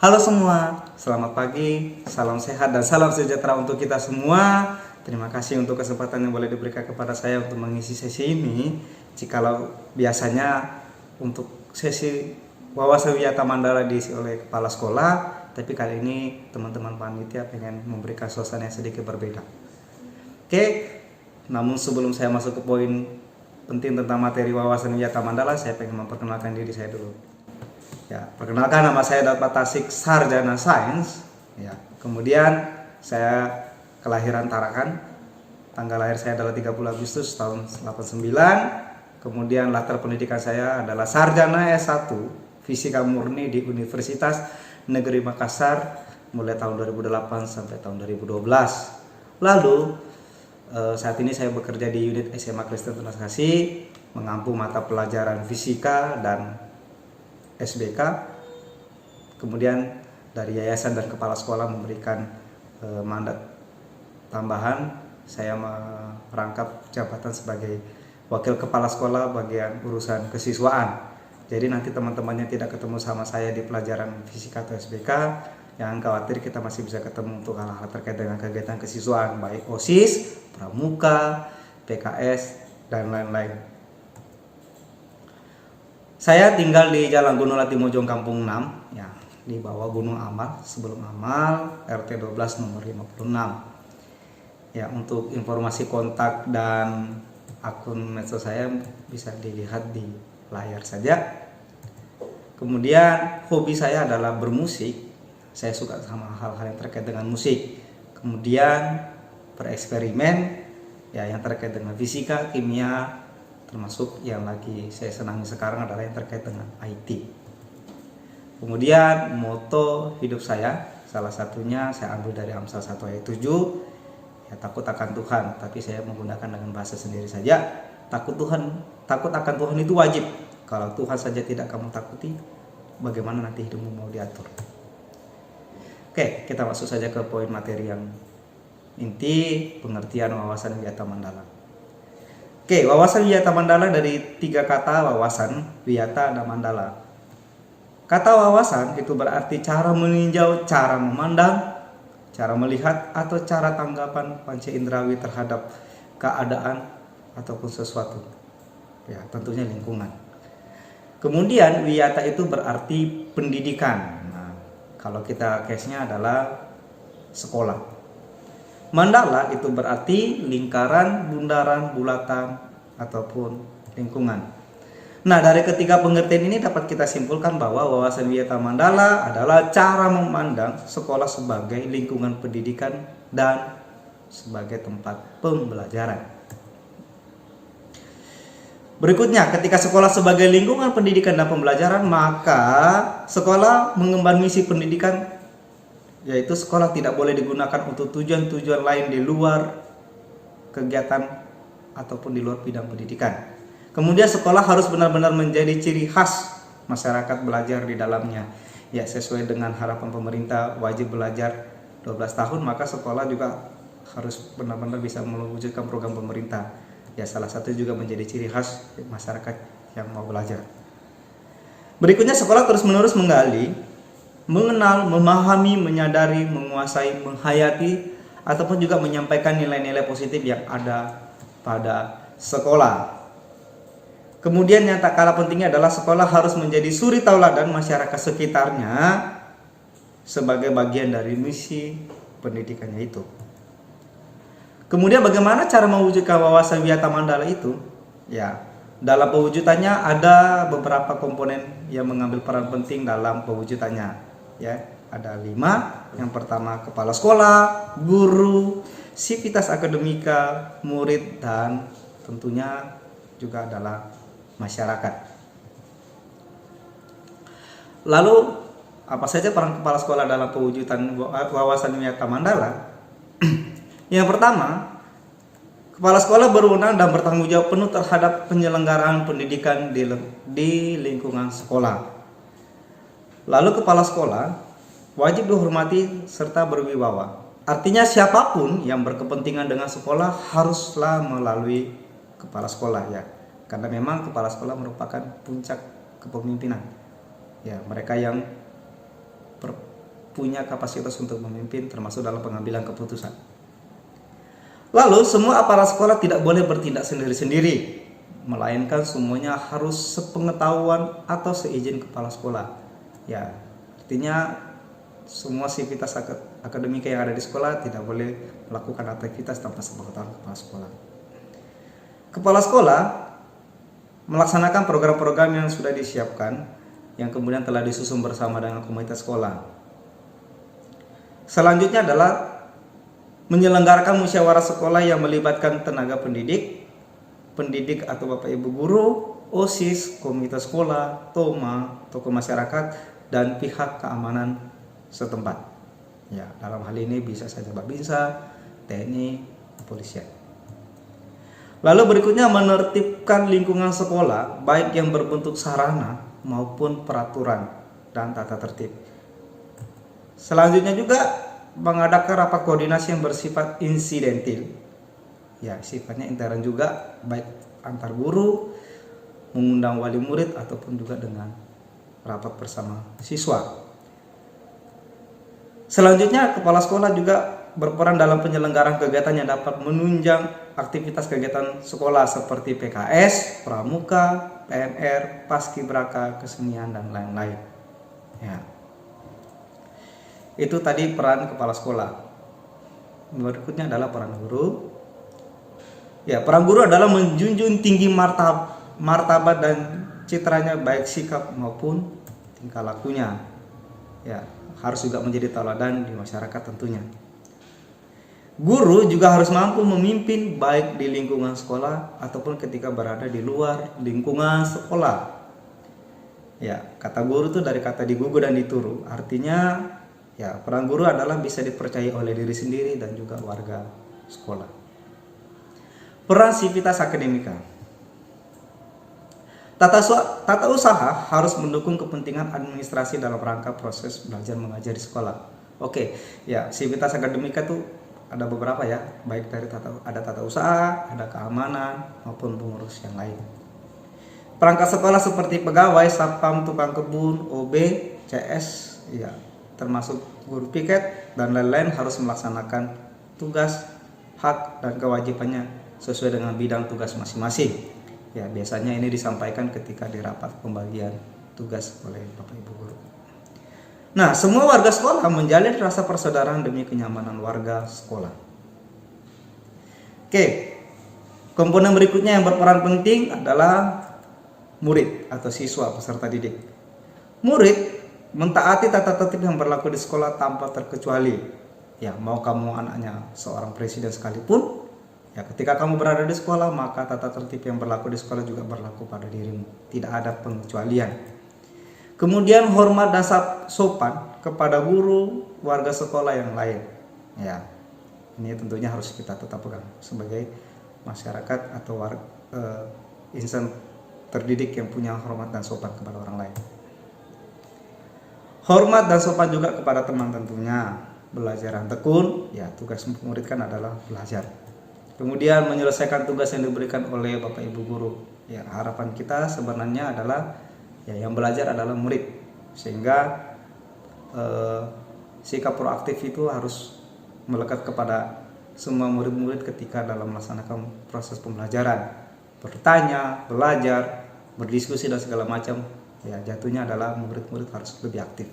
Halo semua, selamat pagi, salam sehat dan salam sejahtera untuk kita semua. Terima kasih untuk kesempatan yang boleh diberikan kepada saya untuk mengisi sesi ini. Jikalau biasanya untuk sesi wawasan wiyata Mandala diisi oleh kepala sekolah, tapi kali ini teman-teman panitia pengen memberikan suasana yang sedikit berbeda. Oke, namun sebelum saya masuk ke poin penting tentang materi wawasan wiyata Mandala, saya pengen memperkenalkan diri saya dulu. Ya, perkenalkan, nama saya Daud Patasik, sarjana sains. Ya, kemudian saya kelahiran Tarakan. Tanggal lahir saya adalah 30 Agustus tahun 89. Kemudian latar pendidikan saya adalah sarjana S1 Fisika Murni di Universitas Negeri Makassar mulai tahun 2008 sampai tahun 2012. Lalu saat ini saya bekerja di unit SMA Kristen Tunas Kasih, mengampu mata pelajaran fisika dan SBK. Kemudian dari yayasan dan kepala sekolah memberikan mandat tambahan, saya merangkap jabatan sebagai wakil kepala sekolah bagian urusan kesiswaan. Jadi nanti teman-temannya tidak ketemu sama saya di pelajaran fisika atau SBK, jangan khawatir, kita masih bisa ketemu untuk hal-hal terkait dengan kegiatan kesiswaan, baik OSIS, Pramuka, PKS, dan lain-lain. Saya tinggal di Jalan Gunung Latimojong Kampung 6, ya, di bawah Gunung Amal, sebelum Amal, RT 12 nomor 56. Ya, untuk informasi kontak dan akun medsos saya bisa dilihat di layar saja. Kemudian hobi saya adalah bermusik. Saya suka sama hal-hal yang terkait dengan musik. Kemudian bereksperimen, ya, yang terkait dengan fisika, kimia, termasuk yang lagi saya senangi sekarang adalah yang terkait dengan IT. Kemudian moto hidup saya, salah satunya saya ambil dari Amsal 1 ayat 7, ya, takut akan Tuhan, tapi saya menggunakan dengan bahasa sendiri saja. Takut akan Tuhan itu wajib. Kalau Tuhan saja tidak kamu takuti, bagaimana nanti hidupmu mau diatur? Oke, kita masuk saja ke poin materi yang inti, pengertian wawasan wiyata Mandala. Oke, wawasan wiyata Mandala dari 3 kata wawasan, wiyata, dan Mandala. Kata wawasan itu berarti cara meninjau, cara memandang, cara melihat, atau cara tanggapan panca indrawi terhadap keadaan ataupun sesuatu. Ya, tentunya lingkungan. Kemudian wiyata itu berarti pendidikan. Nah, kalau kita case-nya adalah sekolah. Mandala itu berarti lingkaran, bundaran, bulatan, ataupun lingkungan. Nah, dari ketiga pengertian ini dapat kita simpulkan bahwa wawasan wiyata Mandala adalah cara memandang sekolah sebagai lingkungan pendidikan dan sebagai tempat pembelajaran. Berikutnya, ketika sekolah sebagai lingkungan pendidikan dan pembelajaran, maka sekolah mengemban misi pendidikan, yaitu sekolah tidak boleh digunakan untuk tujuan-tujuan lain di luar kegiatan ataupun di luar bidang pendidikan. Kemudian sekolah harus benar-benar menjadi ciri khas masyarakat belajar di dalamnya. Ya, sesuai dengan harapan pemerintah wajib belajar 12 tahun, maka sekolah juga harus benar-benar bisa mewujudkan program pemerintah. Ya, salah satu juga menjadi ciri khas masyarakat yang mau belajar. Berikutnya, sekolah terus-menerus menggali, mengenal, memahami, menyadari, menguasai, menghayati, ataupun juga menyampaikan nilai-nilai positif yang ada pada sekolah. Kemudian yang tak kalah pentingnya adalah sekolah harus menjadi suri tauladan masyarakat sekitarnya sebagai bagian dari misi pendidikannya itu. Kemudian bagaimana cara mewujudkan wawasan wiyata Mandala itu? Ya, dalam pewujudannya ada beberapa komponen yang mengambil peran penting dalam pewujudannya. Ya, ada 5. Yang pertama, kepala sekolah, guru, sivitas akademika, murid, dan tentunya juga adalah masyarakat. Lalu Apa saja peran kepala sekolah dalam pewujudan wawasan Wiyaka Mandala? Yang pertama, kepala sekolah berwenang dan bertanggung jawab penuh terhadap penyelenggaraan pendidikan di lingkungan sekolah. Lalu kepala sekolah wajib dihormati serta berwibawa. Artinya siapapun yang berkepentingan dengan sekolah haruslah melalui kepala sekolah ya. Karena memang kepala sekolah merupakan puncak kepemimpinan. Ya, mereka yang punya kapasitas untuk memimpin termasuk dalam pengambilan keputusan. Lalu semua aparat sekolah tidak boleh bertindak sendiri-sendiri, melainkan semuanya harus sepengetahuan atau seizin kepala sekolah. Ya, artinya semua sivitas akademika yang ada di sekolah tidak boleh melakukan aktivitas tanpa sepengetahuan kepala sekolah. Kepala sekolah melaksanakan program-program yang sudah disiapkan, yang kemudian telah disusun bersama dengan komunitas sekolah. Selanjutnya adalah menyelenggarakan musyawarah sekolah yang melibatkan tenaga pendidik atau bapak ibu guru, OSIS, komunitas sekolah, TOMA, tokoh masyarakat, dan pihak keamanan setempat. Ya, dalam hal ini bisa saja Babinsa, TNI, kepolisian. Lalu berikutnya menertibkan lingkungan sekolah baik yang berbentuk sarana maupun peraturan dan tata tertib. Selanjutnya juga mengadakan rapat koordinasi yang bersifat insidentil. Ya, sifatnya intern juga, baik antar guru, mengundang wali murid ataupun juga dengan rapat bersama siswa. Selanjutnya kepala sekolah juga berperan dalam penyelenggaraan kegiatan yang dapat menunjang aktivitas kegiatan sekolah seperti PKS, pramuka, PNR, paskibraka, kesenian, dan lain-lain. Ya. Itu tadi peran kepala sekolah. Berikutnya adalah peran guru. Ya, peran guru adalah menjunjung tinggi martabat dan citranya baik sikap maupun tingkah lakunya. Ya, harus juga menjadi tauladan di masyarakat tentunya. Guru juga harus mampu memimpin baik di lingkungan sekolah ataupun ketika berada di luar lingkungan sekolah. Ya, kata guru itu dari kata digugu dan dituru. Artinya ya, peran guru adalah bisa dipercayai oleh diri sendiri dan juga warga sekolah. Peran sivitas akademika. Tata usaha harus mendukung kepentingan administrasi dalam rangka proses belajar mengajar di sekolah. Oke, ya, sivitas akademika itu ada beberapa ya, baik dari tata usaha, ada keamanan maupun pengurus yang lain. Perangkat sekolah seperti pegawai, satpam, tukang kebun, OB, CS, ya, termasuk guru piket dan lain-lain harus melaksanakan tugas, hak dan kewajibannya sesuai dengan bidang tugas masing-masing. Ya, biasanya ini disampaikan ketika di rapat pembagian tugas oleh Bapak Ibu guru. Nah, semua warga sekolah menjalin rasa persaudaraan demi kenyamanan warga sekolah. Oke, komponen berikutnya yang berperan penting adalah murid atau siswa peserta didik. Murid mentaati tata tertib yang berlaku di sekolah tanpa terkecuali. Ya, mau kamu anaknya seorang presiden sekalipun, ya, ketika kamu berada di sekolah, maka tata tertib yang berlaku di sekolah juga berlaku pada dirimu. Tidak ada pengecualian. Kemudian hormat dan sopan kepada guru, warga sekolah yang lain. Ya, ini tentunya harus kita tetap pegang sebagai masyarakat atau insan terdidik yang punya hormat dan sopan kepada orang lain. Hormat dan sopan juga kepada teman tentunya. Belajar yang tekun, ya, tugas murid kan adalah belajar. Kemudian menyelesaikan tugas yang diberikan oleh Bapak Ibu guru. Ya, harapan kita sebenarnya adalah ya, yang belajar adalah murid, sehingga sikap proaktif itu harus melekat kepada semua murid-murid ketika dalam melaksanakan proses pembelajaran, bertanya, belajar, berdiskusi dan segala macam. Ya, jatuhnya adalah murid-murid harus lebih aktif.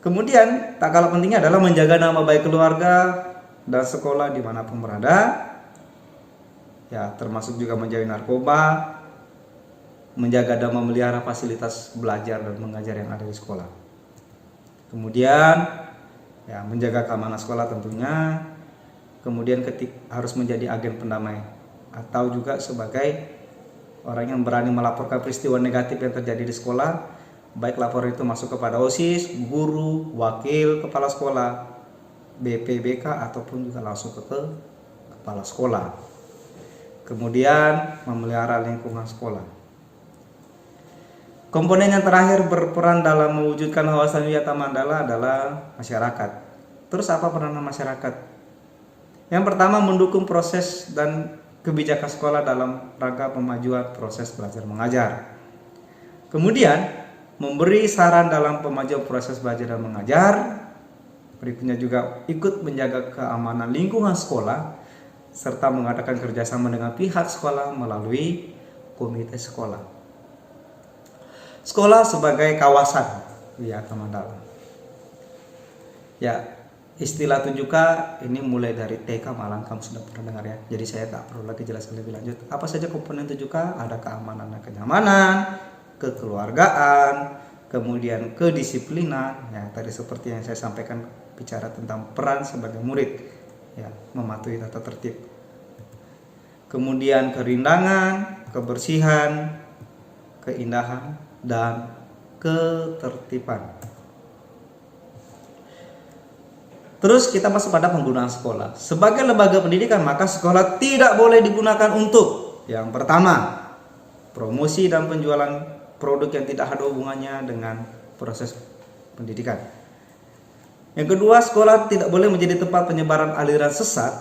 Kemudian tak kalah pentingnya adalah menjaga nama baik keluarga dan sekolah dimanapun berada. Ya, termasuk juga menjauhi narkoba, menjaga dan memelihara fasilitas belajar dan mengajar yang ada di sekolah. Kemudian ya, menjaga keamanan sekolah tentunya. Kemudian harus menjadi agen pendamai atau juga sebagai orang yang berani melaporkan peristiwa negatif yang terjadi di sekolah baik laporan itu masuk kepada OSIS, guru, wakil kepala sekolah, BPBK ataupun juga langsung ke kepala sekolah. Kemudian memelihara lingkungan sekolah. Komponen yang terakhir berperan dalam mewujudkan wawasan wiyata Mandala adalah masyarakat. Terus apa peranan masyarakat? Yang pertama, mendukung proses dan kebijakan sekolah dalam rangka pemajuan proses belajar mengajar. Kemudian, memberi saran dalam pemajuan proses belajar dan mengajar. Berikutnya juga ikut menjaga keamanan lingkungan sekolah, serta mengadakan kerjasama dengan pihak sekolah melalui komite sekolah. Sekolah sebagai kawasan wiyata Mandala. Ya, istilah 7K ini mulai dari TK malang kamu sudah pernah dengar ya. Jadi saya tak perlu lagi jelaskan lebih lanjut. Apa saja komponen 7K? Ada keamanan dan kenyamanan, kekeluargaan, kemudian kedisiplinan. Ya, tadi seperti yang saya sampaikan bicara tentang peran sebagai murid, ya, mematuhi tata tertib. Kemudian kerindangan, kebersihan, keindahan, dan ketertiban. Terus kita masuk pada penggunaan sekolah. Sebagai lembaga pendidikan, maka sekolah tidak boleh digunakan untuk yang pertama, promosi dan penjualan produk yang tidak ada hubungannya dengan proses pendidikan. Yang kedua, sekolah tidak boleh menjadi tempat penyebaran aliran sesat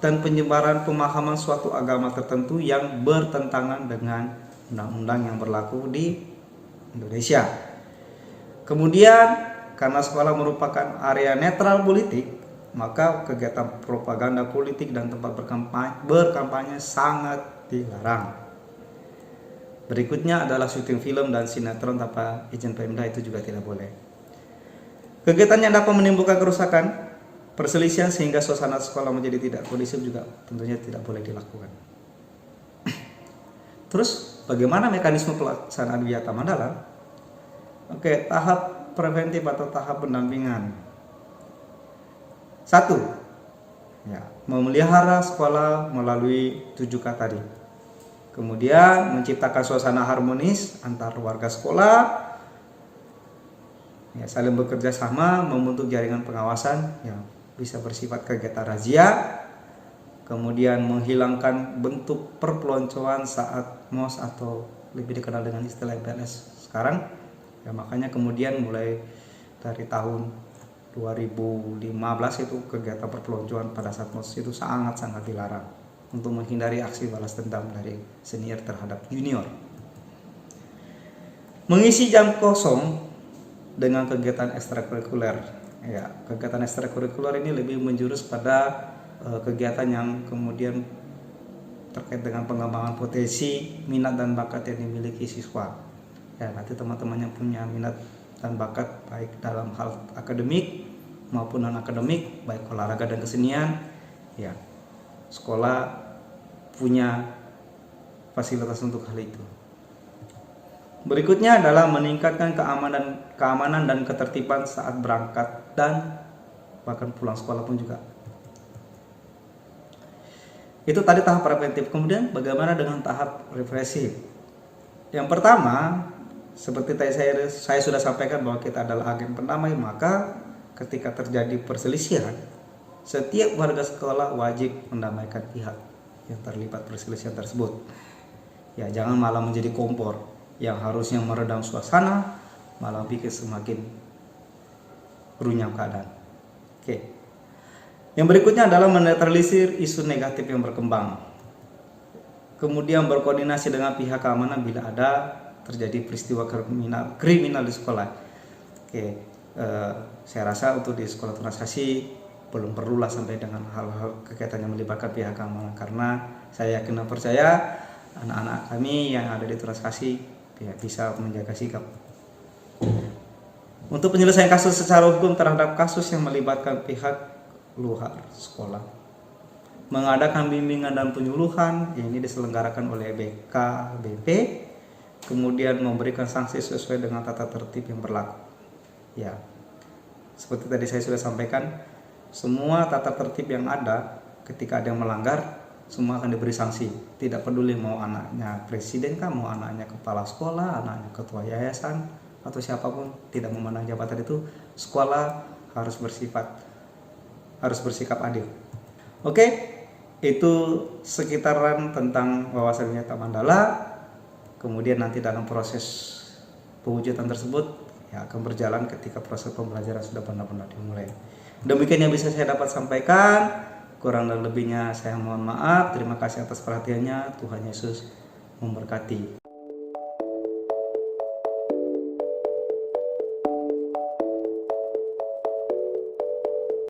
dan penyebaran pemahaman suatu agama tertentu yang bertentangan dengan undang-undang yang berlaku di Indonesia. Kemudian, karena sekolah merupakan area netral politik, maka kegiatan propaganda politik dan tempat berkampanye sangat dilarang. Berikutnya adalah syuting film dan sinetron tanpa izin Pemda, itu juga tidak boleh. Kegiatan yang dapat menimbulkan kerusakan, perselisihan sehingga suasana sekolah menjadi tidak kondusif juga tentunya tidak boleh dilakukan. Terus bagaimana mekanisme pelaksanaan wiyata Mandala? Oke, tahap preventif atau tahap pendampingan. 1. Ya, memelihara sekolah melalui 7K tadi. Kemudian menciptakan suasana harmonis antar warga sekolah. Ya, saling bekerja sama membentuk jaringan pengawasan yang bisa bersifat kegiatan razia. Kemudian menghilangkan bentuk perpeloncoan saat MOS atau lebih dikenal dengan istilah MPLS sekarang. Ya, makanya kemudian mulai dari tahun 2015 itu kegiatan perpeloncoan pada saat MOS itu sangat-sangat dilarang untuk menghindari aksi balas dendam dari senior terhadap junior. Mengisi jam kosong dengan kegiatan ekstrakurikuler. Ya, kegiatan ekstrakurikuler ini lebih menjurus pada kegiatan yang kemudian terkait dengan pengembangan potensi, minat dan bakat yang dimiliki siswa. Ya, nanti teman-teman yang punya minat dan bakat baik dalam hal akademik maupun non akademik, baik olahraga dan kesenian, ya, sekolah punya fasilitas untuk hal itu. Berikutnya adalah meningkatkan keamanan dan ketertiban saat berangkat dan bahkan pulang sekolah pun juga. Itu tadi tahap preventif. Kemudian bagaimana dengan tahap represif? Yang pertama, seperti tadi saya sudah sampaikan bahwa kita adalah agen pendamai, maka ketika terjadi perselisihan, setiap warga sekolah wajib mendamaikan pihak yang terlibat perselisihan tersebut. Ya, jangan malah menjadi kompor yang harusnya meredam suasana, malah bikin semakin runyam keadaan. Oke. Yang berikutnya adalah menetralisir isu negatif yang berkembang. Kemudian berkoordinasi dengan pihak keamanan bila ada terjadi peristiwa kriminal di sekolah. Oke, saya rasa untuk di sekolah Tunas Kasih belum perlulah sampai dengan hal-hal kegiatan yang melibatkan pihak keamanan, karena saya yakin dan percaya anak-anak kami yang ada di Tunas Kasih ya, bisa menjaga sikap. Untuk penyelesaian kasus secara hukum terhadap kasus yang melibatkan pihak luar sekolah, mengadakan bimbingan dan penyuluhan, ini diselenggarakan oleh BKBP. Kemudian memberikan sanksi sesuai dengan tata tertib yang berlaku. Ya, seperti tadi saya sudah sampaikan, semua tata tertib yang ada ketika ada yang melanggar, semua akan diberi sanksi. Tidak peduli mau anaknya presiden kah, mau anaknya kepala sekolah, anaknya ketua yayasan, atau siapapun, tidak memandang jabatan itu, sekolah harus bersikap adil. Oke, itu sekitaran tentang wawasan nyata Mandala. Kemudian nanti dalam proses pewujudan tersebut ya akan berjalan ketika proses pembelajaran sudah benar-benar dimulai. Demikian yang bisa saya dapat sampaikan. Kurang dan lebihnya saya mohon maaf. Terima kasih atas perhatiannya. Tuhan Yesus memberkati.